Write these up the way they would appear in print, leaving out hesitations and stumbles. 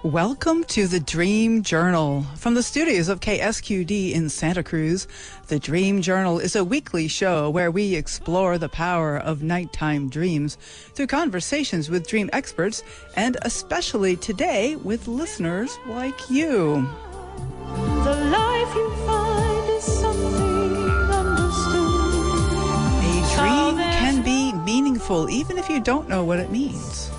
Welcome to the Dream Journal. From the studios of KSQD in Santa Cruz, the Dream Journal is a weekly show where we explore the power of nighttime dreams through conversations with dream experts, and especially today with listeners like you. The life you find is something understood. A dream can be meaningful even if you don't know what it means.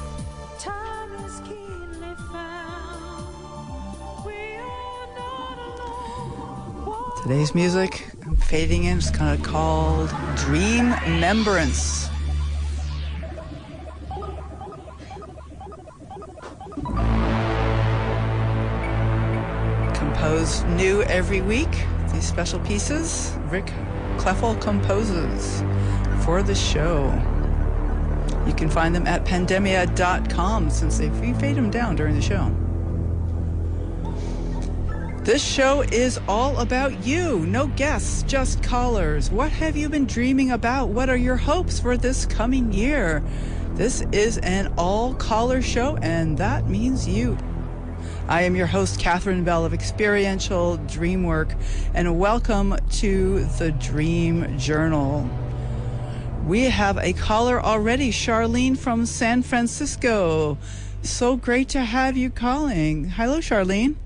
Today's music, fading in, is kind of called Dream Remembrance. Composed new every week, these special pieces, Rick Kleffel composes for the show. You can find them at pandemia.com since we fade them down during the show. This show is all about you. No guests, just callers. What have you been dreaming about? What are your hopes for this coming year? This is an all-caller show, and that means you. I am your host, Catherine Bell of Experiential Dreamwork, and welcome to the Dream Journal. We have a caller already, Charlene from San Francisco. So great to have you calling. Hello, Charlene.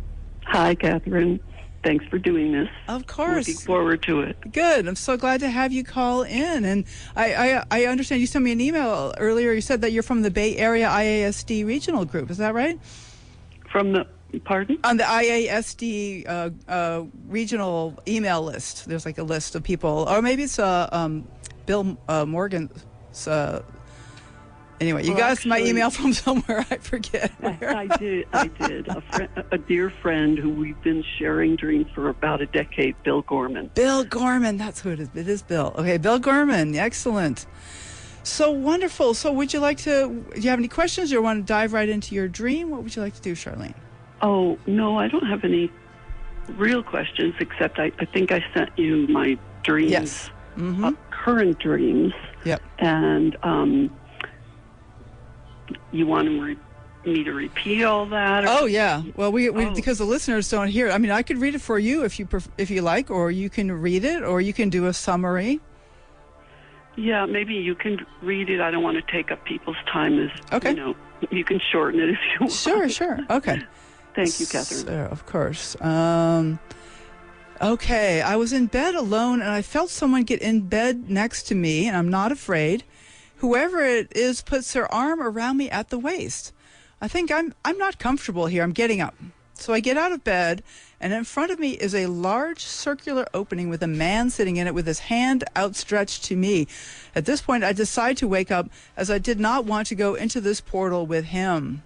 Hi, Catherine. Thanks for doing this. Of course. Looking forward to it. Good. I'm so glad to have you call in. And I understand you sent me an email earlier. You said that you're from the Bay Area IASD regional group. Is that right? From the, pardon? On the IASD regional email list. There's like a list of people. Or maybe it's Bill Morgan's. Anyway, you got my email from somewhere. I forget. I did. A dear friend who we've been sharing dreams for about a decade, Bill Gorman. Bill Gorman, that's who it is. It is Bill. Okay, Bill Gorman, excellent. So wonderful. So do you have any questions or want to dive right into your dream? What would you like to do, Charlene? Oh, no, I don't have any real questions, except I think I sent you my dreams. Yes. Mm-hmm. Current dreams. Yep. And you want me to repeat all that? Oh, yeah. Well, we because the listeners don't hear it. I mean, I could read it for you if you like, or you can read it, or you can do a summary. Yeah, maybe you can read it. I don't want to take up people's time. Okay. You can shorten it if you want. Sure. Okay. Thank you, Catherine. So, of course. Okay, I was in bed alone, and I felt someone get in bed next to me, and I'm not afraid. Whoever it is puts their arm around me at the waist. I think I'm not comfortable here. I'm getting up. So I get out of bed, and in front of me is a large circular opening with a man sitting in it with his hand outstretched to me. At this point, I decide to wake up as I did not want to go into this portal with him.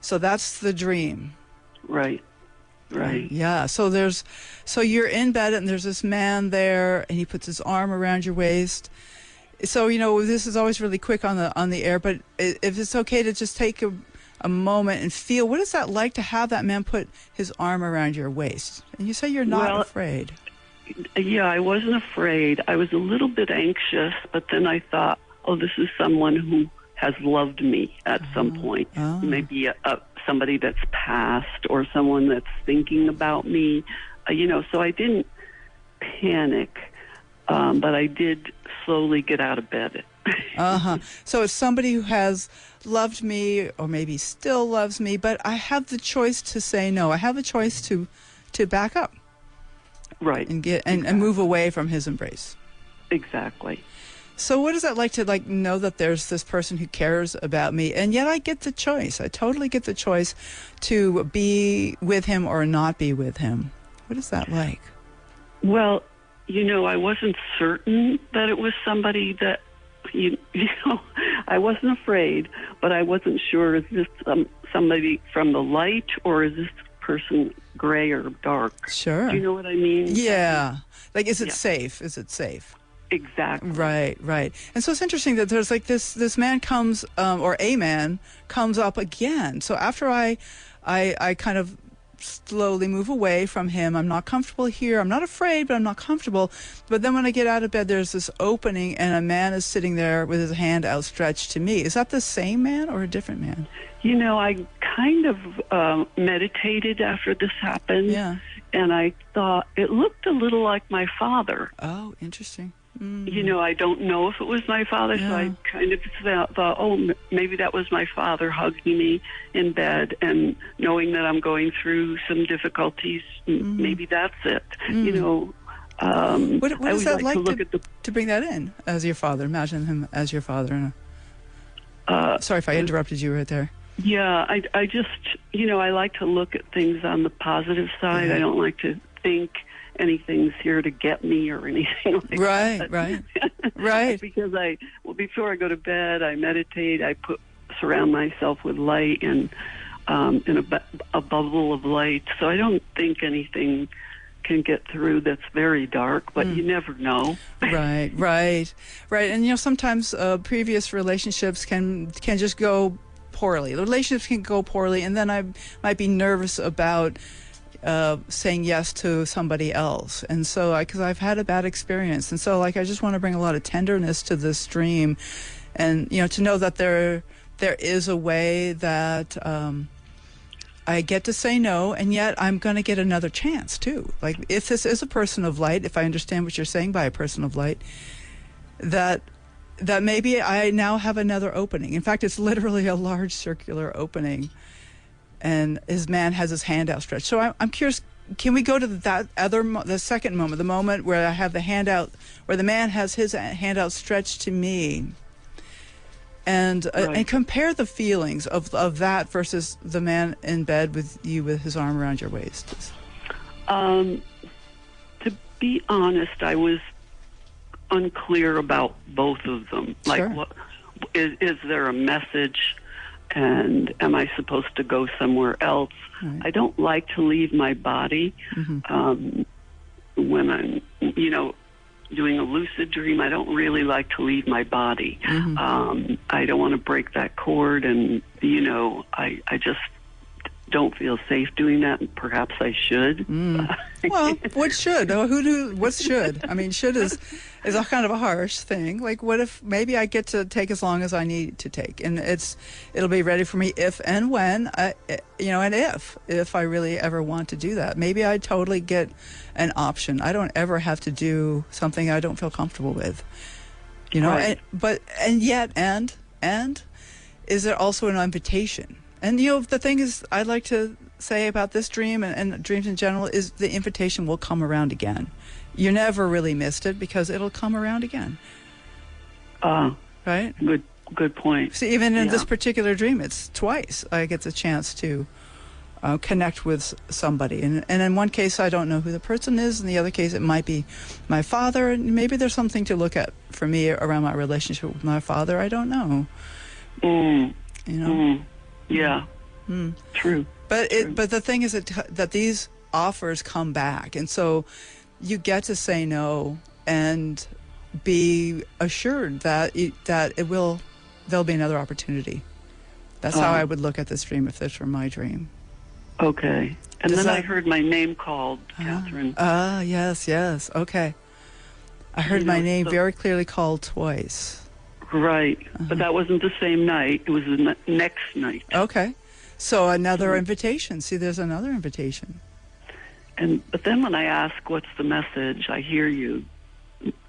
So that's the dream. Right. Yeah. So you're in bed, and there's this man there, and he puts his arm around your waist. So, this is always really quick on the air, but if it's okay to just take a moment and feel, what is that like to have that man put his arm around your waist? And you say you're not afraid. Yeah, I wasn't afraid. I was a little bit anxious, but then I thought, this is someone who has loved me at some point. Oh. Maybe somebody that's passed or someone that's thinking about me. So I didn't panic, but I did slowly get out of bed. So it's somebody who has loved me or maybe still loves me, but I have the choice to say no. I have a choice to back up. Right. And move away from his embrace. Exactly. So what is that like to know that there's this person who cares about me, and yet I get the choice. I totally get the choice to be with him or not be with him. What is that like? Well, I wasn't certain that it was somebody that, I wasn't afraid, but I wasn't sure, is this somebody from the light, or is this person gray or dark? Sure. Do you know what I mean? Yeah. Is it safe? Is it safe? Exactly. Right. And so it's interesting that there's this man comes, or a man comes up again. So after I kind of slowly move away from him. I'm not comfortable here. I'm not afraid, but I'm not comfortable. But then when I get out of bed, there's this opening, and a man is sitting there with his hand outstretched to me. Is that the same man or a different man? You know, I kind of meditated after this happened. Yeah. And I thought it looked a little like my father. Oh, interesting. Mm. You know, I don't know if it was my father, so I kind of thought, oh, maybe that was my father hugging me in bed and knowing that I'm going through some difficulties. Maybe that's it. You know, what is that like to bring that in as your father? Imagine him as your father. Sorry if I interrupted you right there. Yeah, I just, you know, I like to look at things on the positive side. I don't like to think anything's here to get me or anything like that. Right. Because before I go to bed, I meditate. I surround myself with light and in a bubble of light. So I don't think anything can get through that's very dark, but you never know. Right. And you know, sometimes previous relationships can just go poorly. The relationships can go poorly, and then I might be nervous about saying yes to somebody else. And so, because I've had a bad experience, and so I just want to bring a lot of tenderness to this dream, and you know, to know that there is a way that I get to say no, and yet I'm going to get another chance too. Like if this is a person of light, if I understand what you're saying by a person of light, that maybe I now have another opening. In fact, it's literally a large circular opening, and his man has his hand outstretched. So I'm curious, can we go to the second moment, the moment where I have the hand out, where the man has his hand outstretched to me, and compare the feelings of that versus the man in bed with you with his arm around your waist? To be honest, I was unclear about both of them. Sure. Like, is there a message, and am I supposed to go somewhere else? Right. I don't like to leave my body. When I'm, you know, doing a lucid dream, I don't really like to leave my body. I don't want to break that cord, and, you know, I just don't feel safe doing that, and perhaps I should. Well, what should? What should? I mean, should is a kind of a harsh thing. Like, what if maybe I get to take as long as I need to take, and it'll be ready for me if and when, you know, and if I really ever want to do that. Maybe I totally get an option. I don't ever have to do something I don't feel comfortable with, you know. Right. And yet, is there also an invitation? And, you know, the thing is, I'd like to say about this dream and dreams in general is the invitation will come around again. You never really missed it because it'll come around again. Right? Good point. See, even in this particular dream, it's twice I get the chance to connect with somebody. And in one case, I don't know who the person is. In the other case, it might be my father. And maybe there's something to look at for me around my relationship with my father. I don't know. You know? Yeah. True. But the thing is that these offers come back, and so you get to say no and be assured that there'll be another opportunity. That's how I would look at this dream if this were my dream. Okay. And then I heard my name called, Catherine. Yes. Okay. I heard my name very clearly called twice. Right. But that wasn't the same night. It was the next night. Okay. So another invitation. See, there's another invitation. But then when I ask, what's the message, I hear you.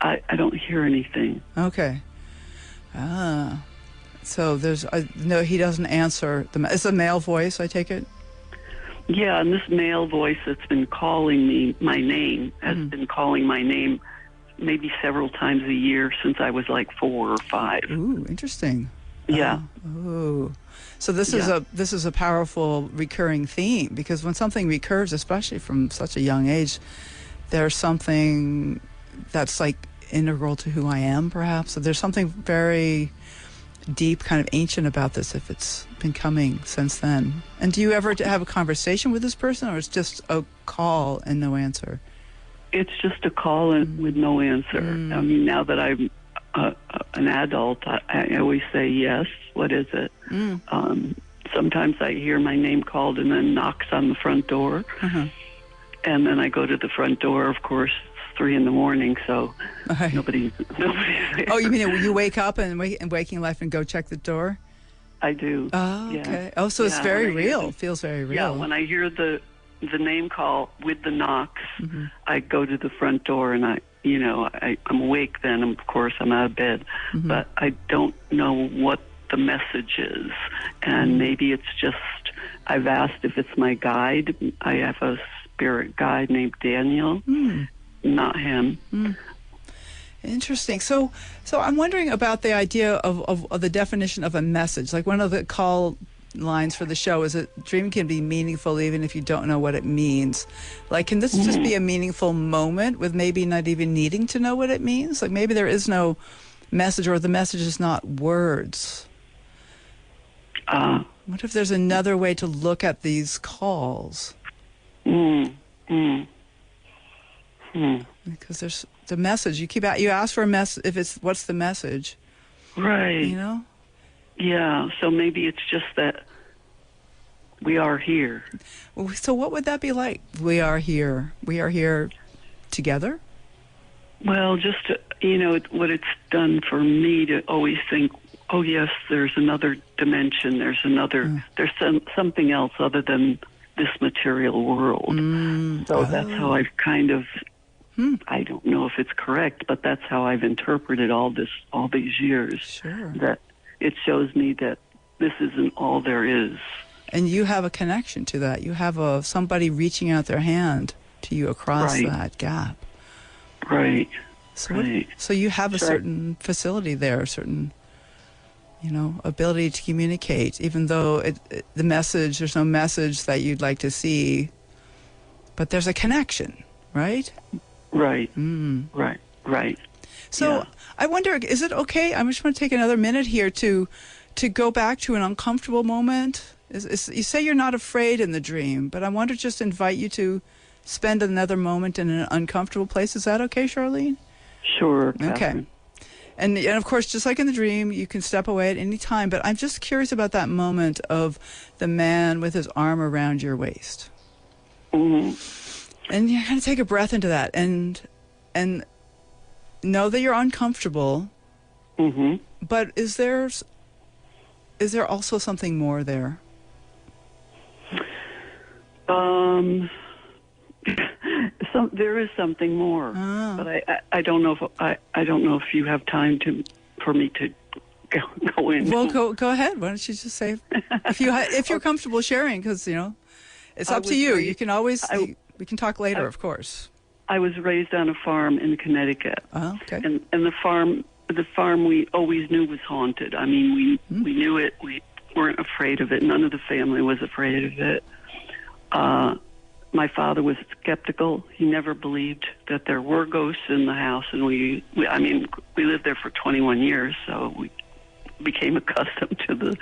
I don't hear anything. Okay. So there's no, he doesn't answer. It's a male voice, I take it? Yeah, and this male voice that's been calling me, my name, has been calling my name maybe several times a year since I was like 4 or 5. Ooh, interesting. Yeah. Ooh. So this is a powerful recurring theme, because when something recurs, especially from such a young age, there's something that's like integral to who I am, perhaps. So there's something very deep, kind of ancient about this if it's been coming since then. And do you ever have a conversation with this person, or it's just a call and no answer? It's just a call and with no answer. I mean, now that I'm an adult, I always say yes. What is it? Sometimes I hear my name called and then knocks on the front door. And then I go to the front door. Of course, it's 3 a.m, so nobody's there. Oh, you mean you wake up and waking life and go check the door? I do. Oh, Yeah. okay. Oh, so it's Yeah, very when I hear real. Feels very real. Yeah, when I hear the name call with the knocks, Mm-hmm. I go to the front door and I'm awake then. Of course, I'm out of bed, Mm-hmm. but I don't know what the message is. And Mm-hmm. maybe it's just, I've asked if it's my guide. I have a spirit guide named Daniel, not him. Interesting. So I'm wondering about the idea of the definition of a message. Like one of the call lines for the show is that dream can be meaningful even if you don't know what it means. Like, can this just be a meaningful moment with maybe not even needing to know what it means? Like maybe there is no message, or the message is not words. What if there's another way to look at these calls? Because there's the message. You ask for a message. What's the message? Right. You know? Yeah, so maybe it's just that we are here. So what would that be like? We are here. We are here together? Well, just, what it's done for me to always think, oh, yes, there's another dimension. There's something else other than this material world. So that's how I've kind of, I don't know if it's correct, but that's how I've interpreted all these years. Sure. That it shows me that this isn't all there is. And you have a connection to that. You have somebody reaching out their hand to you across that gap. Right. So you have a certain facility there, a certain, ability to communicate, even though there's no message that you'd like to see, but there's a connection, right? Right. Right. So I wonder, is it okay? I just want to take another minute here to go back to an uncomfortable moment. You say you're not afraid in the dream, but I want to just invite you to spend another moment in an uncomfortable place. Is that okay, Charlene? Sure. Okay. Catherine. And of course, just like in the dream, you can step away at any time. But I'm just curious about that moment of the man with his arm around your waist. Mm-hmm. And you kind of take a breath into that and know that you're uncomfortable. Mm-hmm. But is there also something more there? There is something more, but I don't know if I don't know if you have time for me to go in. Well, go ahead. Why don't you just say if you're comfortable sharing? Because it's up to you. You can always we can talk later, of course. I was raised on a farm in Connecticut. Oh, okay. And the farm we always knew was haunted. I mean, we knew it. We weren't afraid of it. None of the family was afraid of it. My father was skeptical. He never believed that there were ghosts in the house, and we lived there for 21 years, so we became accustomed to the,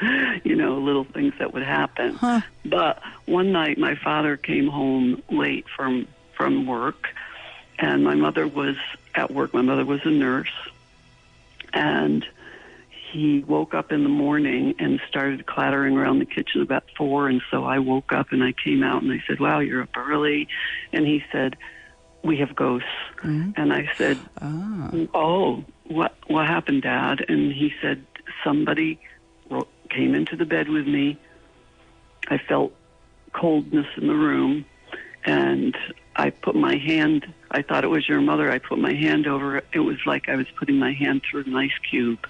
little things that would happen. Huh. But one night, my father came home late from work, and my mother was at work. My mother was a nurse, and he woke up in the morning and started clattering around the kitchen about 4, and so I woke up and I came out and I said, "Wow, you're up early." And he said, "We have ghosts." Mm-hmm. And I said, "Oh, what happened, Dad?" And he said, "Somebody came into the bed with me. I felt coldness in the room, and I put my hand, I thought it was your mother, I put my hand over it. It was like I was putting my hand through an ice cube."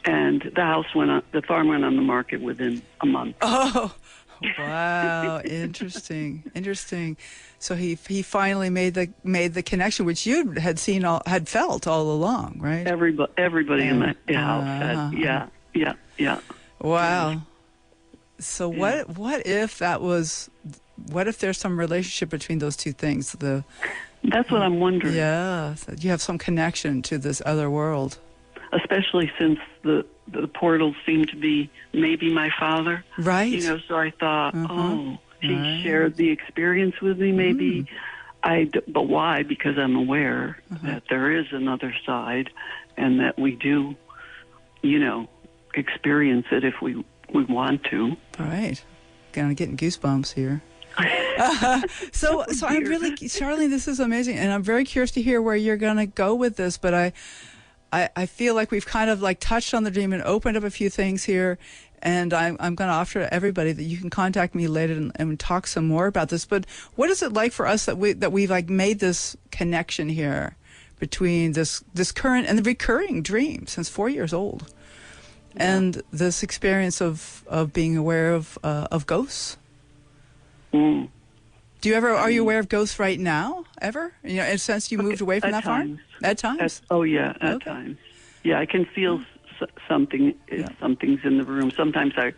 And the farm went on the market within a month. Oh, wow. Interesting. So he finally made the connection, which you had felt all along, right? Everybody in the house had, yeah. Wow. So what if there's some relationship between those two things? That's what I'm wondering. Yeah, you have some connection to this other world. Especially since the portals seem to be maybe my father. Right. So I thought, he shared the experience with me maybe. But why? Because I'm aware that there is another side and that we do, experience it if we want to. All right. Kind of getting goosebumps here. So I'm really, Charlene, this is amazing. And I'm very curious to hear where you're going to go with this, but I feel like we've kind of like touched on the dream and opened up a few things here. And I'm going to offer to everybody that you can contact me later and talk some more about this. But what is it like for us that we've like made this connection here between this current and the recurring dream since 4 years old, and this experience of being aware of ghosts? Mm. Are you aware of ghosts right now? Ever? You know, since you moved away from that farm? At times. At times. Yeah, I can feel something. Something's in the room. Sometimes I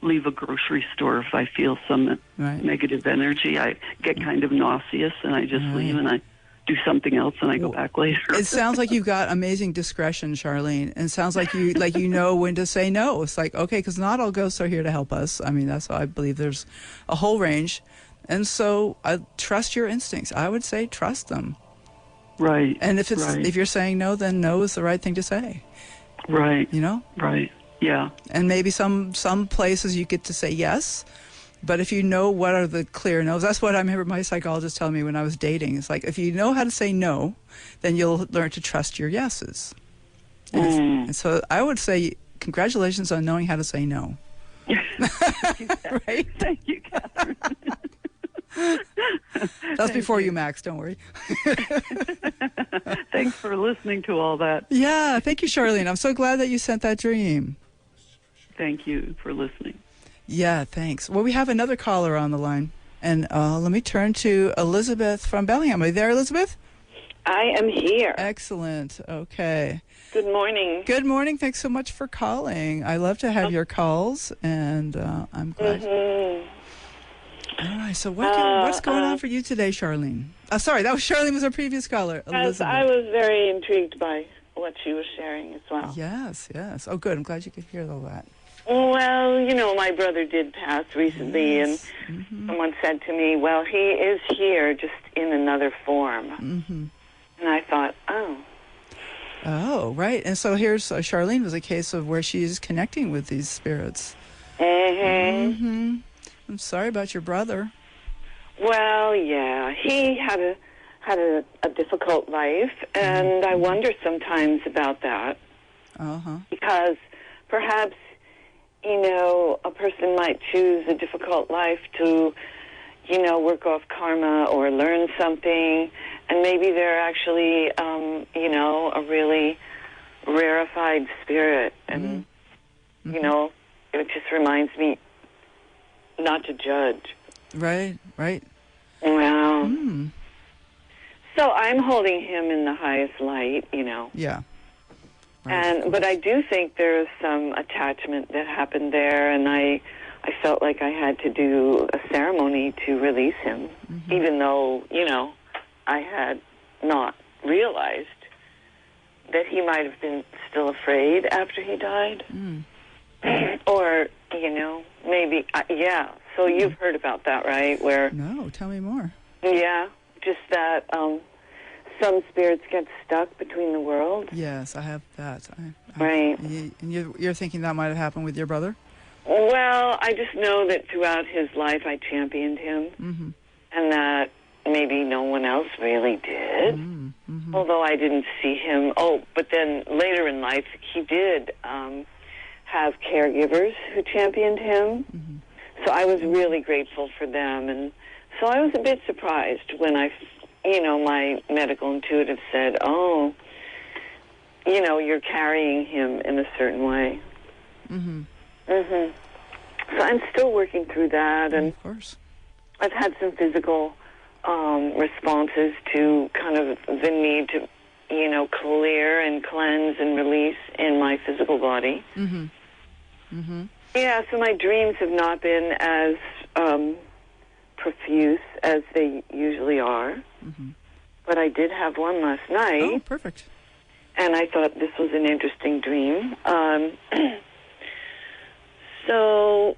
leave a grocery store if I feel some negative energy. I get kind of nauseous, and I just leave, and I do something else, and I go back later. It sounds like you've got amazing discretion, Charlene, and it sounds like you know when to say no. It's like, okay, because not all ghosts are here to help us. I mean, that's why I believe there's a whole range, and so I trust your instincts. I would say trust them. Right. And if you're saying no, then no is the right thing to say. Right. You know? Right. Yeah. And maybe some places you get to say yes, but if you know what are the clear no's, that's what I remember my psychologist telling me when I was dating. It's like, if you know how to say no, then you'll learn to trust your yeses. And so I would say congratulations on knowing how to say no. Right? Thank you, Catherine. That's before you, Max. Don't worry. Thanks for listening to all that. Yeah, thank you, Charlene. I'm so glad that you sent that dream. Thank you for listening. Yeah, thanks. Well, we have another caller on the line. And let me turn to Elizabeth from Bellingham. Are you there, Elizabeth? I am here. Excellent. Okay. Good morning. Good morning. Thanks so much for calling. I love to have your calls, and I'm glad. Mm-hmm. All right. So what's going on for you today, Charlene? Sorry, that was Charlene. Was our previous caller, Elizabeth. I was very intrigued by what she was sharing as well. Yes. Oh, good. I'm glad you could hear all that. Well, you know, my brother did pass recently, and someone said to me, well, he is here, just in another form. Mm-hmm. And I thought, Oh, right. And so here's Charlene was a case of where she's connecting with these spirits. Mm-hmm. I'm sorry about your brother. Well, yeah, he had a difficult life, and I wonder sometimes about that. Because perhaps, you know, a person might choose a difficult life to, you know, work off karma or learn something, and maybe they're actually, you know, a really rarefied spirit. And, you know, it just reminds me not to judge. Right. Well, so I'm holding him in the highest light, you know. Yeah. Right, but I do think there's some attachment that happened there, and I felt like I had to do a ceremony to release him, even though, you know, I had not realized that he might have been still afraid after he died. Or, you know, maybe, so you've heard about that, right? Where No, tell me more. Yeah, just that some spirits get stuck between the worlds. Yes, I have that. Right. And you're thinking that might have happened with your brother? Well, I just know that throughout his life I championed him, and that maybe no one else really did, although I didn't see him. Oh, but then later in life he did have caregivers who championed him, so I was really grateful for them, and so I was a bit surprised when my medical intuitive said, oh, you know, you're carrying him in a certain way. So I'm still working through that, and of course, I've had some physical responses to kind of the need to, you know, clear and cleanse and release in my physical body. Yeah, so my dreams have not been as profuse as they usually are, but I did have one last night. Oh, perfect. And I thought this was an interesting dream. So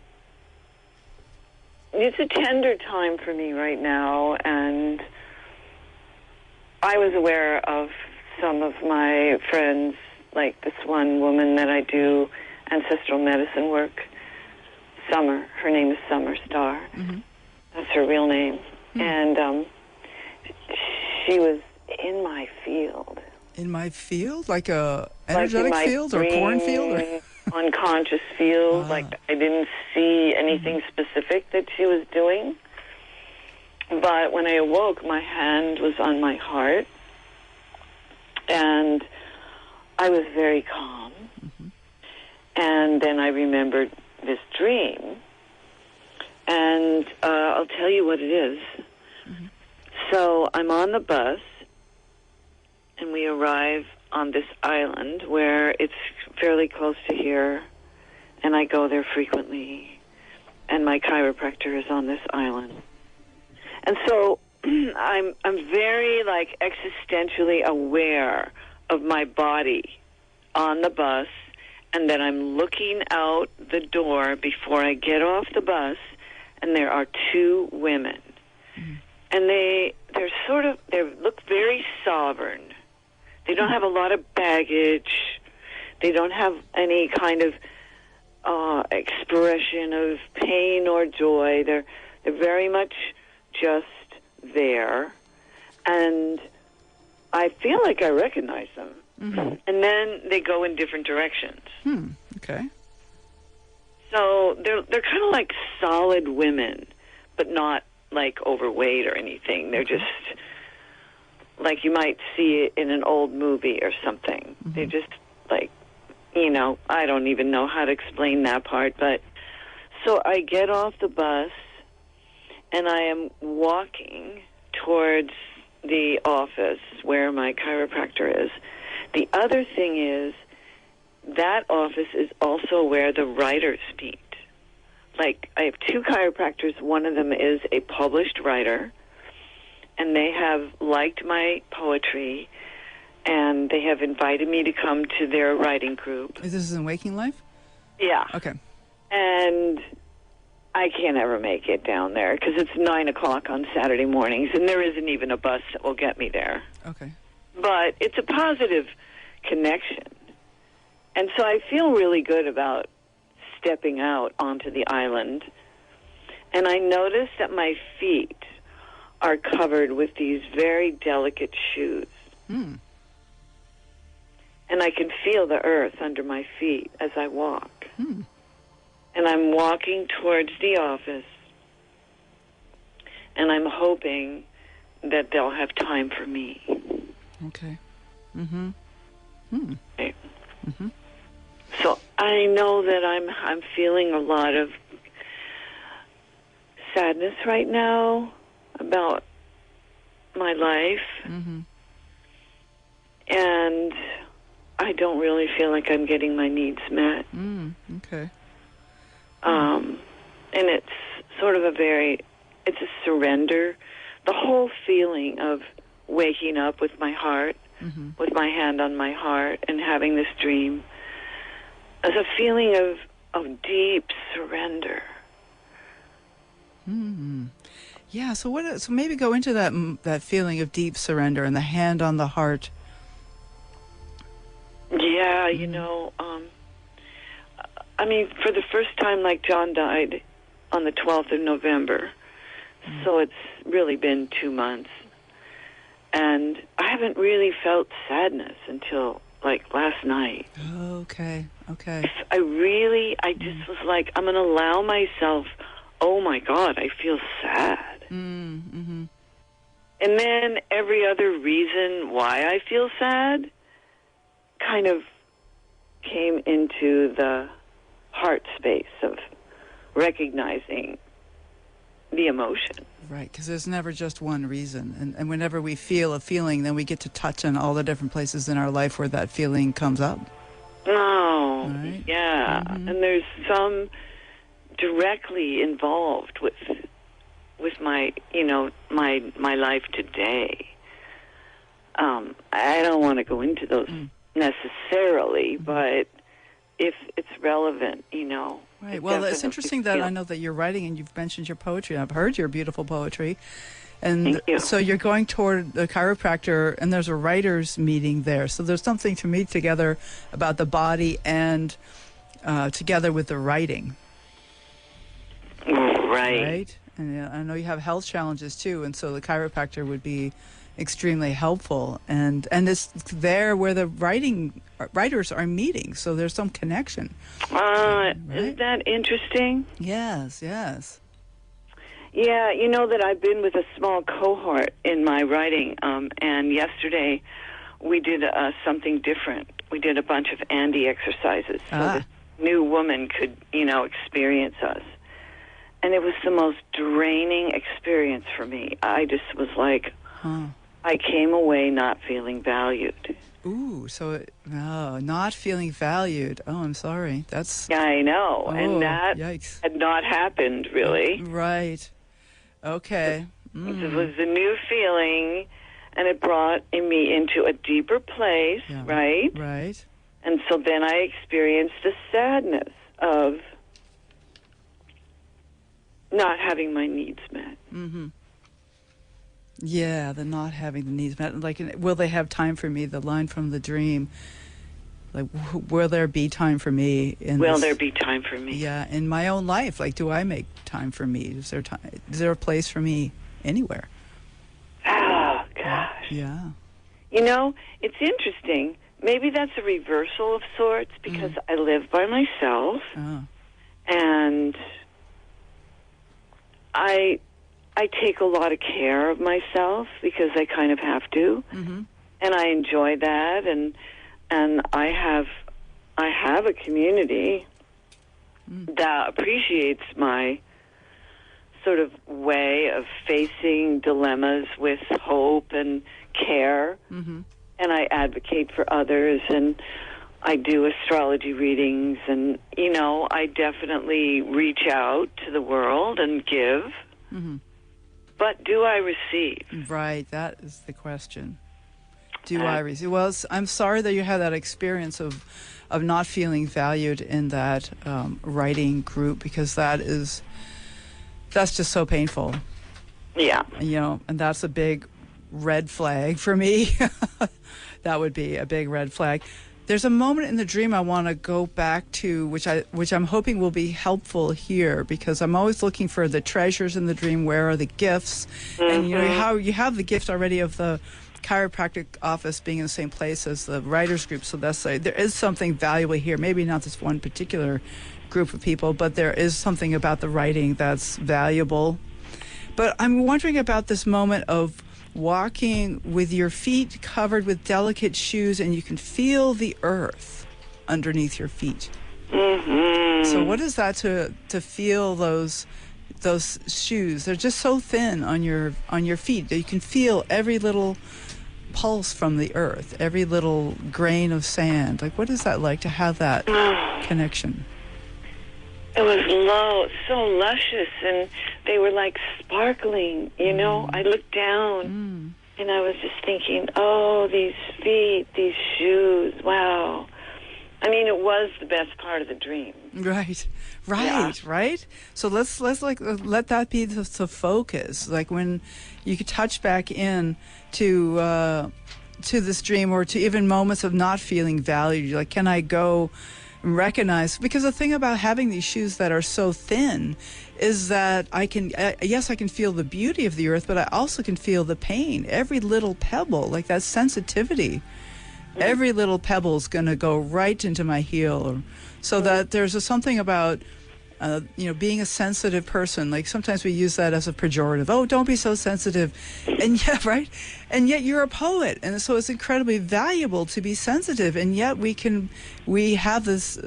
it's a tender time for me right now, and I was aware of some of my friends, like this one woman that I do ancestral medicine work, Summer. Her name is Summer Star. That's her real name. And she was in my field. In my field? Like a energetic field or cornfield? Or? Unconscious field. Like didn't see anything specific that she was doing. But when I awoke, my hand was on my heart, and I was very calm. And then I remembered this dream, and I'll tell you what it is. So I'm on the bus, and we arrive on this island where it's fairly close to here, and I go there frequently, and my chiropractor is on this island. And so I'm very, like, existentially aware of my body on the bus, and then I'm looking out the door before I get off the bus, and there are two women. And they look very sovereign. They don't have a lot of baggage. They don't have any kind of expression of pain or joy. They're very much just there. And I feel like I recognize them. And then they go in different directions. Okay. So they're kind of like solid women, but not like overweight or anything. They're just like you might see it in an old movie or something. They just like, I don't even know how to explain that part. But so I get off the bus and I am walking towards the office where my chiropractor is. The other thing is that office is also where the writers meet. Like, I have two chiropractors. One of them is a published writer, and they have liked my poetry, and they have invited me to come to their writing group. Is this in Waking Life? Yeah. Okay. And I can't ever make it down there because it's 9 o'clock on Saturday mornings, and there isn't even a bus that will get me there. Okay. But it's a positive connection. And so I feel really good about stepping out onto the island. And I notice that my feet are covered with these very delicate shoes. And I can feel the earth under my feet as I walk. And I'm walking towards the office, and I'm hoping that they'll have time for me. Okay. Okay. So I know that I'm feeling a lot of sadness right now about my life, and I don't really feel like I'm getting my needs met. Okay. And it's sort of it's a surrender. The whole feeling of waking up with my heart, with my hand on my heart, and having this dream is a feeling of deep surrender. Yeah. So so maybe go into that feeling of deep surrender and the hand on the heart. Yeah, I mean, for the first time, like, John died on the 12th of November, so it's really been 2 months. And I haven't really felt sadness until, like, last night. Okay. I just was like, I'm going to allow myself, oh, my God, I feel sad. And then every other reason why I feel sad kind of came into the heart space of recognizing the emotion. Right, because there's never just one reason. And whenever we feel a feeling, then we get to touch on all the different places in our life where that feeling comes up. Oh, right? Yeah. And there's some directly involved with my, my life today. I don't want to go into those necessarily, but if it's relevant, Right. Well, it's interesting that I know that you're writing and you've mentioned your poetry. I've heard your beautiful poetry. And Thank you. So you're going toward the chiropractor, and there's a writer's meeting there. So there's something to meet together about the body and together with the writing. Right. Right? And I know you have health challenges, too, and so the chiropractor would be extremely helpful, and it's there where the writers are meeting, so there's some connection. Right? Isn't that interesting? Yes, yes. Yeah, you know that I've been with a small cohort in my writing, and yesterday we did something different. We did a bunch of Andy exercises so this new woman could, experience us. And it was the most draining experience for me. I just was like, I came away not feeling valued. Ooh, so not feeling valued. Oh, I'm sorry. Yeah, I know. And that yikes. had not happened, really. Right. Okay. It was a new feeling, and it brought me into a deeper place, right? Right. And so then I experienced the sadness of not having my needs met. Mm-hmm. Yeah, the not having the needs met. Like, will they have time for me? The line from the dream. Like, will there be time for me? Will there be time for me? Yeah, in my own life. Like, do I make time for me? Is there time? Is there a place for me anywhere? Oh, gosh. Yeah. It's interesting. Maybe that's a reversal of sorts because I live by myself, and I take a lot of care of myself because I kind of have to, and I enjoy that, and I have a community that appreciates my sort of way of facing dilemmas with hope and care, and I advocate for others, and I do astrology readings, and, I definitely reach out to the world and give. But do I receive? Right, that is the question. Do I receive? Well, I'm sorry that you had that experience of not feeling valued in that writing group, because that's just so painful. Yeah. And that's a big red flag for me. That would be a big red flag. There's a moment in the dream I want to go back to, which I'm hoping will be helpful here, because I'm always looking for the treasures in the dream. Where are the gifts? And how you have the gift already of the chiropractic office being in the same place as the writers group. So that's there is something valuable here. Maybe not this one particular group of people, but there is something about the writing that's valuable. But I'm wondering about this moment of walking with your feet covered with delicate shoes, and you can feel the earth underneath your feet. So what is that to feel those shoes? They're just so thin on your feet that you can feel every little pulse from the earth, every little grain of sand. Like, what is that like to have that connection? It was so luscious, and they were like sparkling, I looked down, and I was just thinking, oh, these feet, these shoes, wow. I mean, it was the best part of the dream. Right. So let's let that be the focus. Like, when you could touch back in to this dream, or to even moments of not feeling valued. Like, can I go recognize, because the thing about having these shoes that are so thin is that I can feel the beauty of the earth, but I also can feel the pain, every little pebble, like that sensitivity. Every little pebble is going to go right into my heel, so that there's something about being a sensitive person. Like, sometimes we use that as a pejorative. Oh, don't be so sensitive. And yet, right? And yet you're a poet. And so it's incredibly valuable to be sensitive. And yet we have this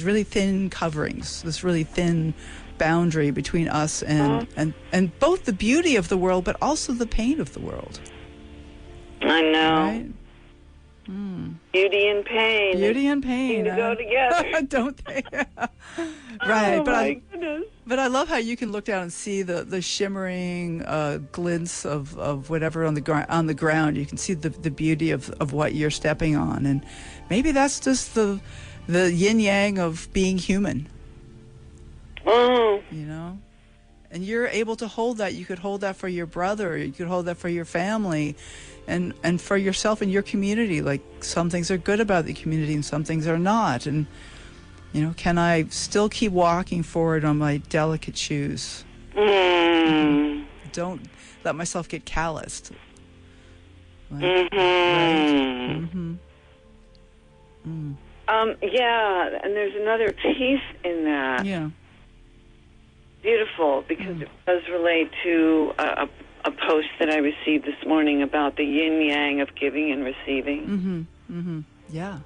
really thin coverings, this really thin boundary between us and both the beauty of the world, but also the pain of the world. I know. Right? Beauty and pain. Beauty and pain. Seem to go together. Don't they? Right. Oh, my goodness. But I love how you can look down and see the shimmering glints of whatever on the ground. You can see the beauty of what you're stepping on, and maybe that's just the yin yang of being human. Oh. And you're able to hold that. You could hold that for your brother. You could hold that for your family, and for yourself and your community. Like, some things are good about the community, and some things are not. And can I still keep walking forward on my delicate shoes? Don't let myself get calloused. Like, Mm-hmm. right? Mm-hmm. Yeah, and there's another piece in that. Yeah. Beautiful, because it does relate to a post that I received this morning about the yin-yang of giving and receiving. Mm-hmm. Mm-hmm. Yeah.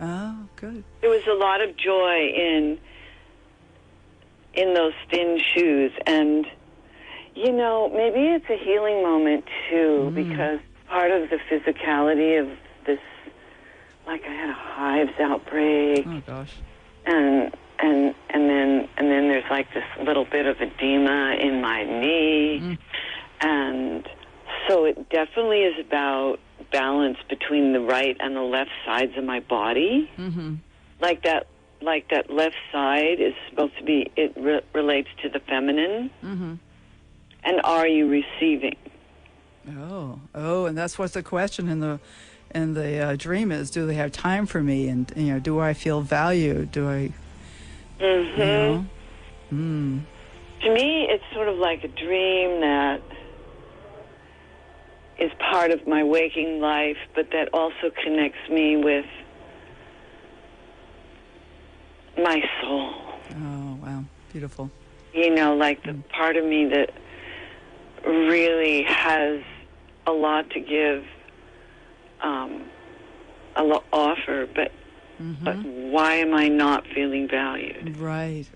Oh, good. There was a lot of joy in those thin shoes, and maybe it's a healing moment too, because part of the physicality of this, like I had a hives outbreak. Oh gosh. And then there's like this little bit of edema in my knee, and so it definitely is about balance between the right and the left sides of my body. Mm-hmm. Like that left side is supposed to be, it relates to the feminine. Mm-hmm. And are you receiving? Oh, and that's what's the question in the dream is: do they have time for me? And do I feel valued? Do I? Mm-hmm. To me, it's sort of like a dream that is part of my waking life, but that also connects me with my soul. Oh, wow. Beautiful. Like the part of me that really has a lot to give, offer, but why am I not feeling valued? Right.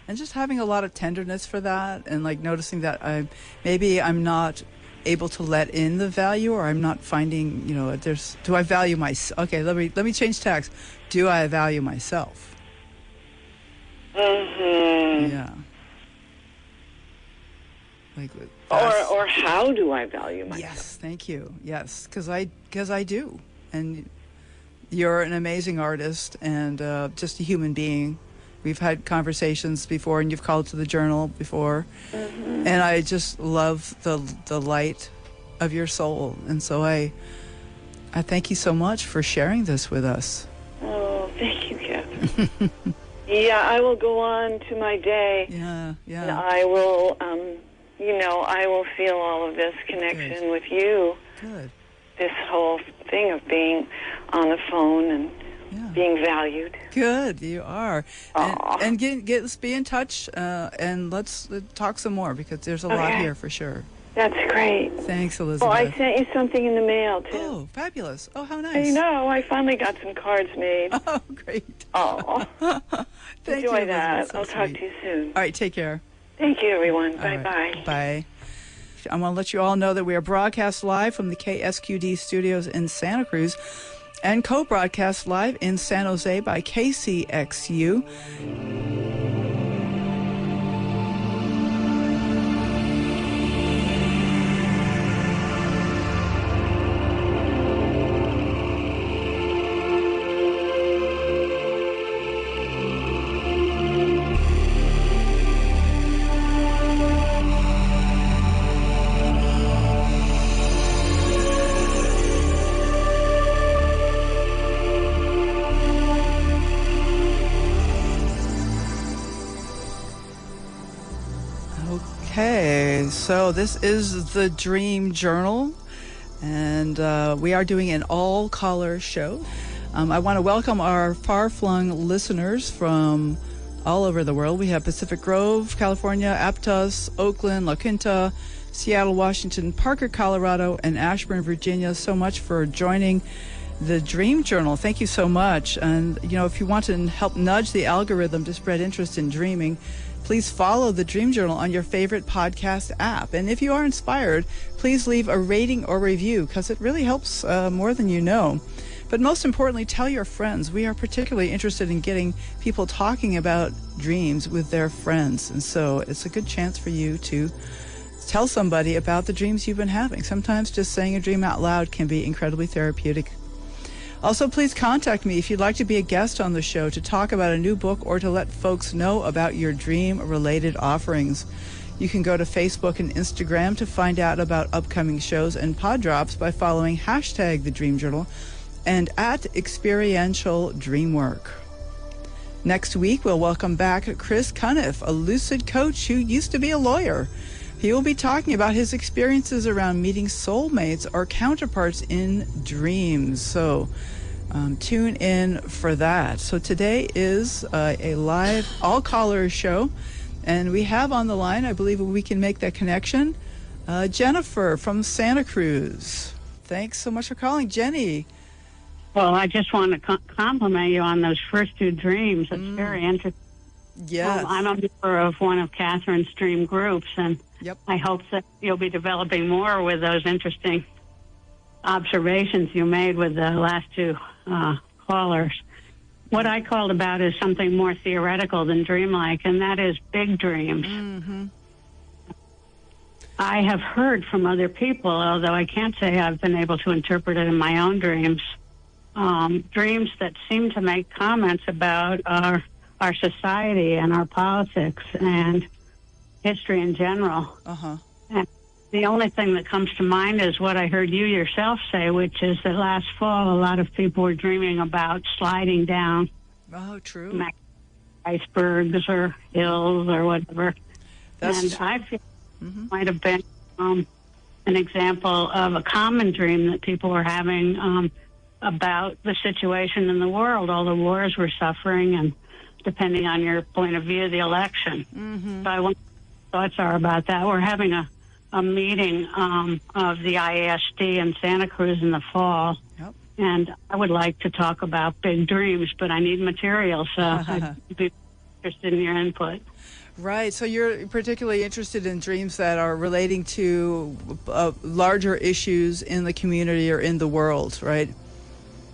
And just having a lot of tenderness for that, and like noticing that I'm not able to let in the value, or I'm not finding, do I value myself? Okay, let me change tax. Do I value myself? Mm-hmm. Yeah. Like, or how do I value myself? Yes, thank you. Yes, because I do, and you're an amazing artist and just a human being. We've had conversations before, and you've called to the journal before, and I just love the light of your soul, and so I thank you so much for sharing this with us. Oh, thank you, Catherine. Yeah, I will go on to my day. Yeah. And I will, I will feel all of this connection with you. Good. This whole thing of being on the phone and being valued. Good, you are. And let's be in touch, and let's talk some more, because there's a lot here for sure. That's great. Thanks, Elizabeth. Oh, I sent you something in the mail, too. Oh, fabulous. Oh, how nice. I know. I finally got some cards made. Oh, great. Oh. Thank Enjoy you, that. so I'll talk sweet. to you soon. All right, take care. Thank you, everyone. All Bye-bye. Right. Bye. I want to let you all know that we are broadcast live from the KSQD studios in Santa Cruz and co-broadcast live in San Jose by KCXU. Okay, so this is the Dream Journal, and we are doing an all-caller show. I want to welcome our far-flung listeners from all over the world. We have Pacific Grove, California, Aptos, Oakland, La Quinta, Seattle, Washington, Parker, Colorado, and Ashburn, Virginia. So much for joining the Dream Journal. Thank you so much. And, if you want to help nudge the algorithm to spread interest in dreaming, please follow the Dream Journal on your favorite podcast app. And if you are inspired, please leave a rating or review, because it really helps more than you know. But most importantly, tell your friends. We are particularly interested in getting people talking about dreams with their friends. And so it's a good chance for you to tell somebody about the dreams you've been having. Sometimes just saying a dream out loud can be incredibly therapeutic. Also, please contact me if you'd like to be a guest on the show, to talk about a new book, or to let folks know about your dream-related offerings. You can go to Facebook and Instagram to find out about upcoming shows and pod drops by following hashtag The Dream Journal and at Experiential Dreamwork. Next week, we'll welcome back Chris Cuniff, a lucid coach who used to be a lawyer. He will be talking about his experiences around meeting soulmates or counterparts in dreams. So tune in for that. So today is a live all-callers show, and we have on the line, I believe we can make that connection, Jennifer from Santa Cruz. Thanks so much for calling, Jenny. Well, I just want to compliment you on those first two dreams. It's very interesting. Yes. I'm a member of one of Catherine's dream groups, and I hope that you'll be developing more with those interesting observations you made with the last two callers. What I called about is something more theoretical than dreamlike, and that is big dreams. Mm-hmm. I have heard from other people, although I can't say I've been able to interpret it in my own dreams, dreams that seem to make comments about our society and our politics and history in general. Uh-huh. And the only thing that comes to mind is what I heard you yourself say, which is that last fall a lot of people were dreaming about sliding down. Oh, true. Icebergs or hills or whatever. And I feel it might have been an example of a common dream that people were having about the situation in the world, all the wars we're suffering, and depending on your point of view, the election. Mm-hmm. So I wonder what your thoughts are about that. We're having a meeting of the IASD in Santa Cruz in the fall, and I would like to talk about big dreams, but I need material, so I'd be interested in your input. Right, so you're particularly interested in dreams that are relating to larger issues in the community or in the world, right?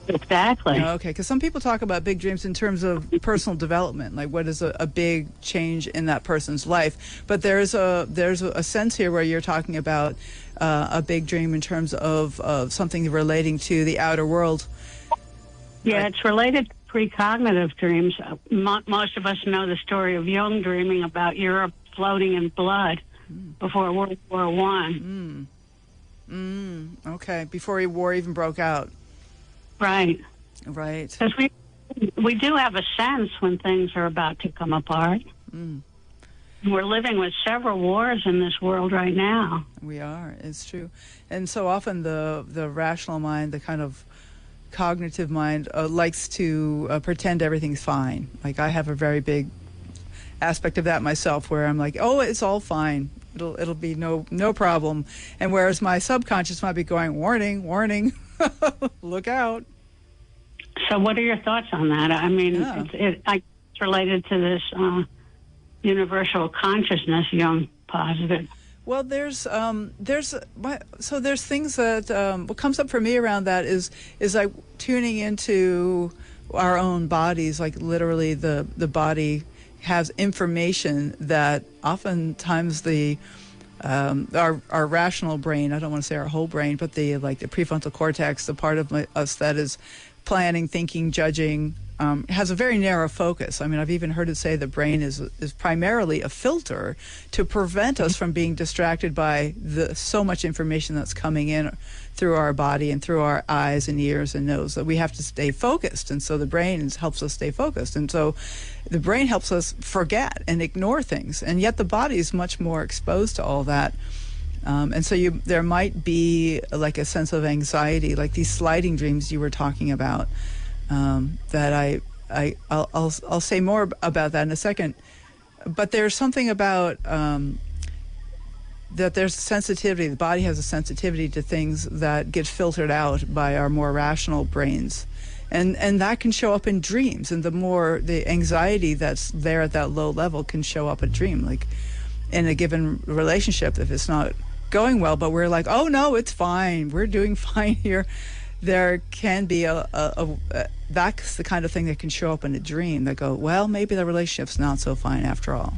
Exactly. Okay, because some people talk about big dreams in terms of personal development, like what is a big change in that person's life. But there's a sense here where you're talking about a big dream in terms of something relating to the outer world. Yeah, right? It's related to precognitive dreams. Most of us know the story of Jung dreaming about Europe floating in blood before World War I. Okay, before war even broke out. Right. Because we do have a sense when things are about to come apart. We're living with several wars in this world right now. We are. It's true. And so often the rational mind, the kind of cognitive mind, likes to pretend everything's fine. Like I have a very big aspect of that myself, where I'm like, oh, it's all fine. It'll be no problem. And whereas my subconscious might be going, warning, warning, look out. So what are your thoughts on that? I mean, it's related to this universal consciousness Jung posited. Well, there's things that what comes up for me around that is like tuning into our own bodies, like literally the body has information that oftentimes our rational brain, I don't want to say our whole brain, but the prefrontal cortex, the part of us that is planning, thinking, judging, has a very narrow focus. I mean, I've even heard it say the brain is primarily a filter to prevent us from being distracted by so much information that's coming in through our body and through our eyes and ears and nose, that we have to stay focused. And so the brain helps us stay focused. And so the brain helps us forget and ignore things. And yet the body is much more exposed to all that. And so there might be like a sense of anxiety, like these sliding dreams you were talking about. That I'll say more about that in a second, but there's something about that there's sensitivity. The body has a sensitivity to things that get filtered out by our more rational brains, and that can show up in dreams. And the anxiety that's there at that low level can show up in dream, like in a given relationship if it's not going well. But we're like, oh no, it's fine. We're doing fine here. There can be that's the kind of thing that can show up in a dream that go, well, maybe the relationship's not so fine after all.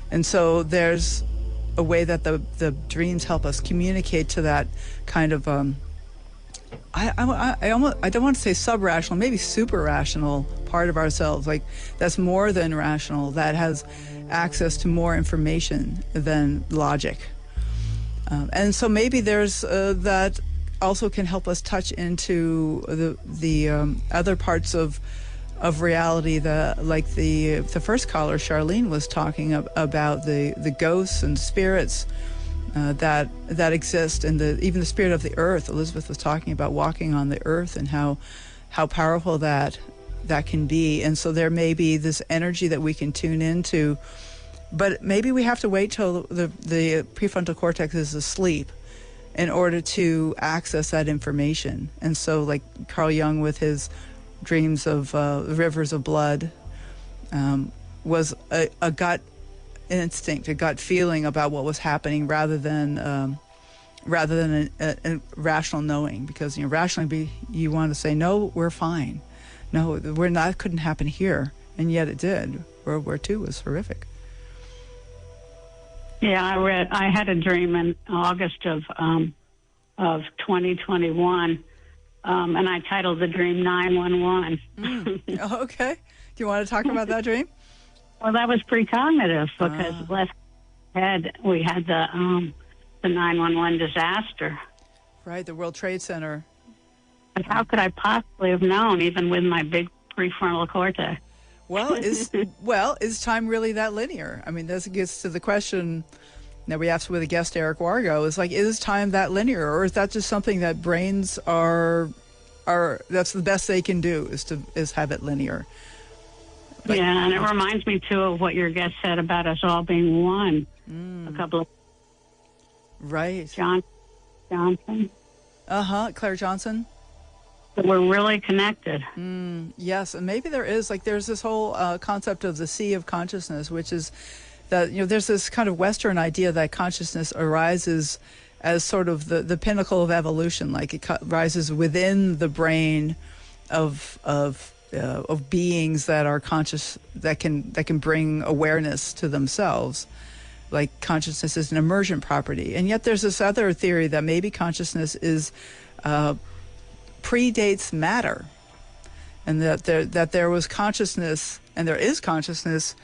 And so there's a way that the dreams help us communicate to that kind of I don't want to say sub-rational, maybe super rational part of ourselves, like that's more than rational, that has access to more information than logic. And so maybe there's that also can help us touch into the other parts of of reality, like the first caller, Charlene, was talking about the ghosts and spirits that exist, and even the spirit of the earth. Elizabeth was talking about walking on the earth and how powerful that can be. And so there may be this energy that we can tune into, but maybe we have to wait till the prefrontal cortex is asleep in order to access that information. And so, like Carl Jung with his dreams of rivers of blood, was a gut instinct, a gut feeling about what was happening, rather than a rational knowing. Because rationally, you want to say, no, we're fine, no, we're not. Couldn't happen here, and yet it did. World War II was horrific. Yeah, I had a dream in August of 2021. And I titled the dream 911. Okay. Do you want to talk about that dream? Well, that was precognitive, because last head we had the 911 disaster. Right, the World Trade Center. But how could I possibly have known, even with my big prefrontal cortex? Well, is time really that linear? I mean, this gets to the question that we asked with a guest, Eric Wargo, is like, is time that linear, or is that just something that brains are that's the best they can do, is have it linear? But, yeah, and it reminds me too of what your guest said about us all being one. A couple of right, Johnson. Claire Johnson. But we're really connected. Yes, and maybe there's this whole concept of the sea of consciousness, which is that there's this kind of Western idea that consciousness arises as sort of the pinnacle of evolution, like it rises within the brain of beings that are conscious, that can bring awareness to themselves. Like consciousness is an emergent property, and yet there's this other theory that maybe consciousness predates matter, and that there was consciousness, and there is consciousness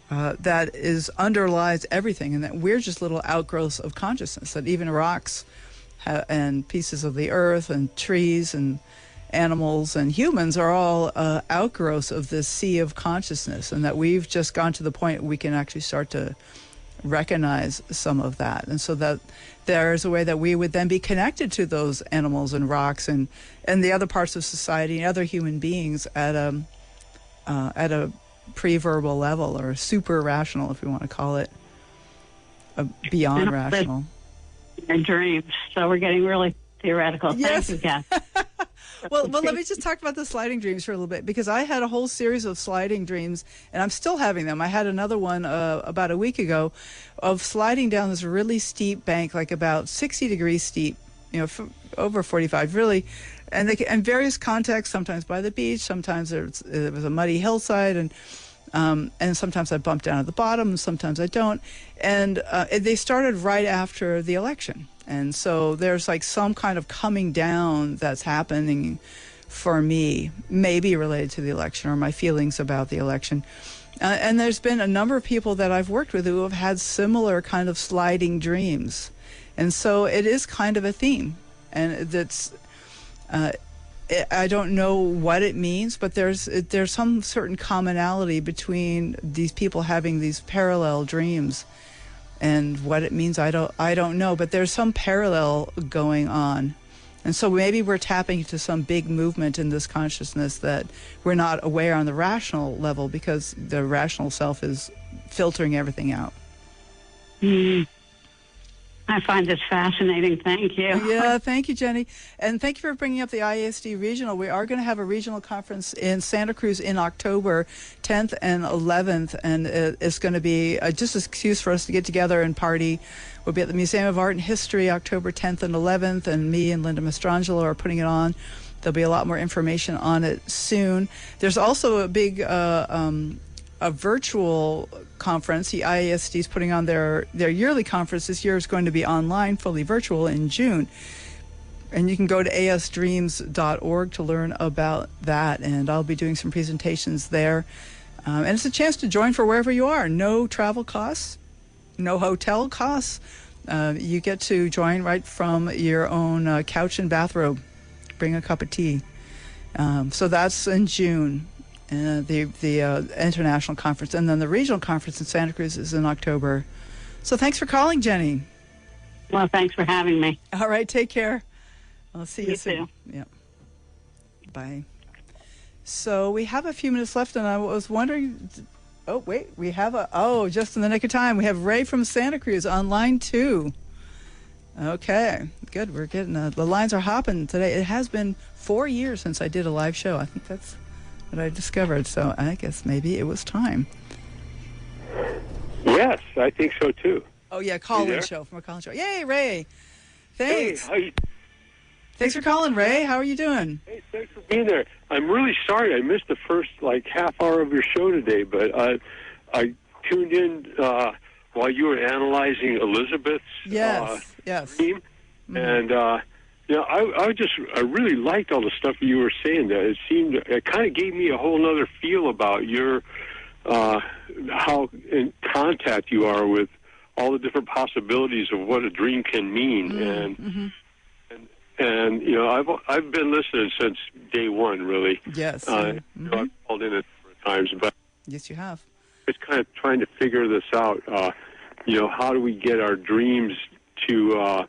that underlies everything, and that we're just little outgrowths of consciousness, that even rocks and pieces of the earth and trees and animals and humans are all outgrowths of this sea of consciousness, and that we've just gone to the point we can actually start to recognize some of that. And so that there's a way that we would then be connected to those animals and rocks and the other parts of society and other human beings at a pre-verbal level, or super rational, if we want to call it, beyond rational. Our dreams. So we're getting really theoretical. Yes. Thank you, Kath. Well, let me just talk about the sliding dreams for a little bit, because I had a whole series of sliding dreams, and I'm still having them. I had another one about a week ago of sliding down this really steep bank, like about 60 degrees steep, over 45, really. And in various contexts, sometimes by the beach, sometimes it was a muddy hillside, and sometimes I bump down at the bottom, and sometimes I don't. And they started right after the election. And so there's like some kind of coming down that's happening for me, maybe related to the election or my feelings about the election. And there's been a number of people that I've worked with who have had similar kind of sliding dreams. And so it is kind of a theme. And that's, I don't know what it means, but there's some certain commonality between these people having these parallel dreams. And what it means, I don't know, but there's some parallel going on. And so maybe we're tapping into some big movement in this consciousness that we're not aware on the rational level, because the rational self is filtering everything out. I find this fascinating. Thank you. Yeah, thank you, Jenny. And thank you for bringing up the IASD Regional. We are going to have a regional conference in Santa Cruz in October 10th and 11th, and it's going to be just an excuse for us to get together and party. We'll be at the Museum of Art and History October 10th and 11th, and me and Linda Mastrangelo are putting it on. There'll be a lot more information on it soon. There's also a big a virtual conference. The IASD is putting on their yearly conference. This year is going to be online, fully virtual, in June. And you can go to asdreams.org to learn about that. And I'll be doing some presentations there. And it's a chance to join for wherever you are. No travel costs, no hotel costs. You get to join right from your own couch and bathrobe. Bring a cup of tea. So that's in June. the international conference, and then the regional conference in Santa Cruz is in October. So thanks for calling, Jenny. Well, thanks for having me. All right, take care. I'll see you soon. Too. Yeah. Bye. So we have a few minutes left, and I was wondering. Oh wait, we have just in the nick of time. We have Ray from Santa Cruz on line 2. Okay, good. We're getting the lines are hopping today. It has been 4 years since I did a live show. I think that's what I discovered. So I guess maybe it was time. Yes, I think so too. Oh yeah, call-in show from a call-in show. Yay, Ray! Thanks. Hey, Thanks for calling, Ray. How are you doing? hey, thanks for being there. I'm really sorry I missed the first half hour of your show today, but I tuned in while you were analyzing Elizabeth's Yes. dream, and I really liked all the stuff you were saying. That it kind of gave me a whole other feel about your how in contact you are with all the different possibilities of what a dream can mean, and I've been listening since day one, really. Yes. I've called in a number of times, but yes, you have. Just kind of trying to figure this out. How do we get our dreams to,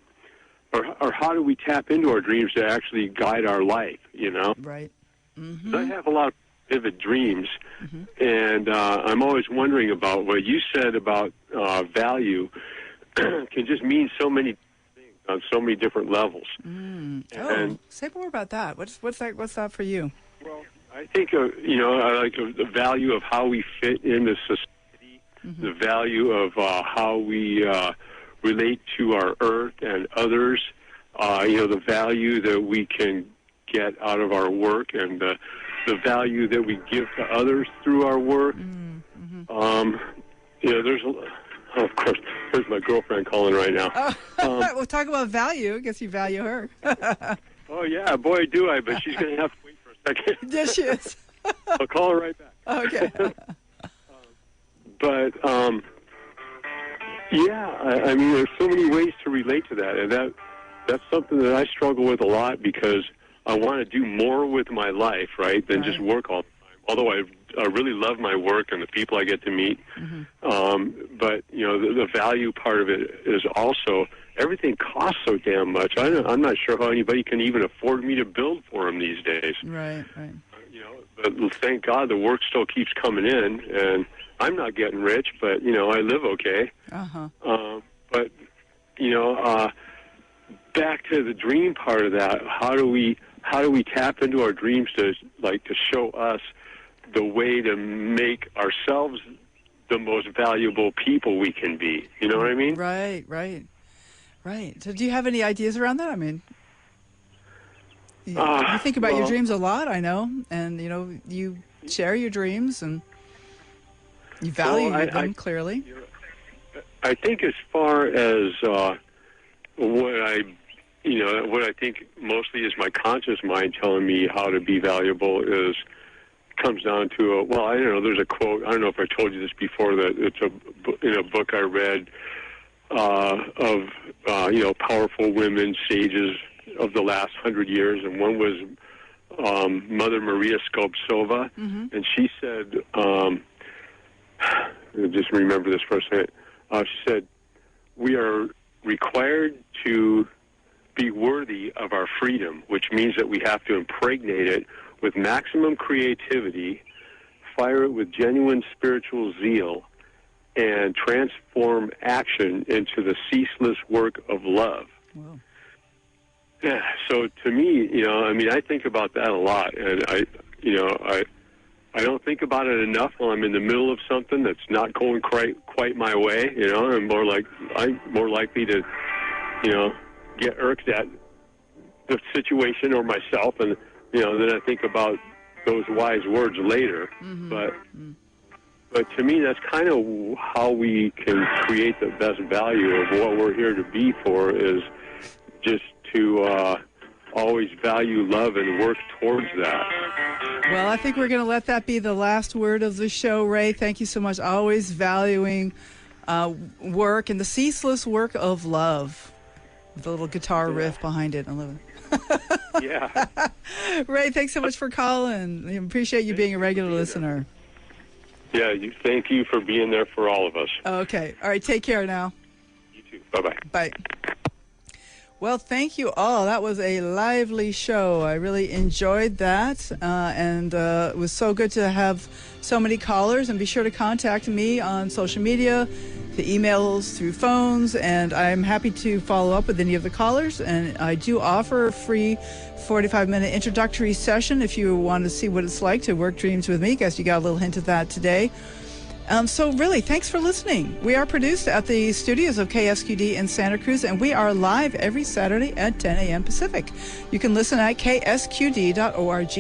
or how do we tap into our dreams to actually guide our life? Right. I have a lot of vivid dreams, and I'm always wondering about what you said about value. Can just mean so many things on so many different levels. And say more about that. What's that for you? Well, I think I like the value of how we fit into society, the value of how we relate to our earth and others. The value that we can get out of our work, and the value that we give to others through our work. Of course, there's my girlfriend calling right now. We'll talk about value. I guess you value her. Oh, yeah, boy, do I, but she's going to have to wait for a second. Yes, she is. I'll call her right back. Okay. I mean, there's so many ways to relate to that, and that's something that I struggle with a lot because I want to do more with my life, right, than just work all the time. Although I really love my work and the people I get to meet, but the value part of it is also everything costs so damn much. I'm not sure how anybody can even afford me to build for them these days. Right. But thank God the work still keeps coming in, and I'm not getting rich, but I live okay. But back to the dream part of that. How do we tap into our dreams to show us the way to make ourselves the most valuable people we can be? You know what I mean? Right. So do you have any ideas around that? I mean, you think about your dreams a lot, I know, and you share your dreams and you value them clearly. I think as far as what I think mostly is my conscious mind telling me how to be valuable comes down to I don't know. There's a quote. I don't know if I told you this before. That it's in a book I read of powerful women, sages of the last 100 years, and one was Mother Maria Skloptsova, and she said, just remember this for a second. She said, "We are required to be worthy of our freedom, which means that we have to impregnate it with maximum creativity, fire it with genuine spiritual zeal, and transform action into the ceaseless work of love." Wow. Yeah. So to me, I think about that a lot, and I don't think about it enough while I'm in the middle of something that's not going quite my way. I'm more likely to, get irked at the situation or myself, and then I think about those wise words later. But to me, that's kind of how we can create the best value of what we're here to be for, is just to always value love and work towards that. Well, I think we're going to let that be the last word of the show, Ray. Thank you so much. Always valuing work and the ceaseless work of love. With a little guitar riff behind it. I love it. Yeah. Ray, thanks so much for calling. I appreciate you being a regular listener. Yeah, thank you for being there for all of us. Okay. All right, take care now. You too. Bye-bye. Bye. Well, thank you all. That was a lively show. I really enjoyed that, and it was so good to have so many callers. And be sure to contact me on social media, the emails, through phones, and I'm happy to follow up with any of the callers. And I do offer a free 45-minute introductory session if you want to see what it's like to work dreams with me. Guess you got a little hint of that today. So really, thanks for listening. We are produced at the studios of KSQD in Santa Cruz, and we are live every Saturday at 10 a.m. Pacific. You can listen at ksqd.org.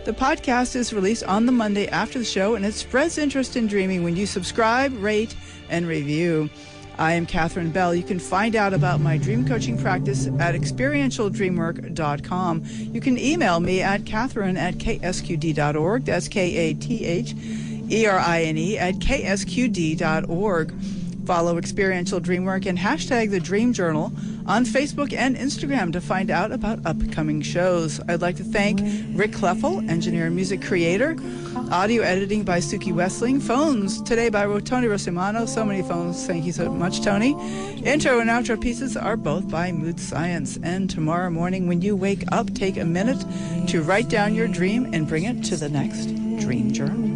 The podcast is released on the Monday after the show, and it spreads interest in dreaming when you subscribe, rate, and review. I am Catherine Bell. You can find out about my dream coaching practice at experientialdreamwork.com. You can email me at catherine@ksqd.org. That's KATHERINE@ksqd.org. Follow Experiential Dreamwork and hashtag The Dream Journal on Facebook and Instagram to find out about upcoming shows. I'd like to thank Rick Kleffel, engineer and music creator. Audio editing by Suki Westling. Phones today by Tony Rosimano. So many phones. Thank you so much, Tony. Intro and outro pieces are both by Mood Science. And tomorrow morning when you wake up, take a minute to write down your dream and bring it to the next Dream Journal.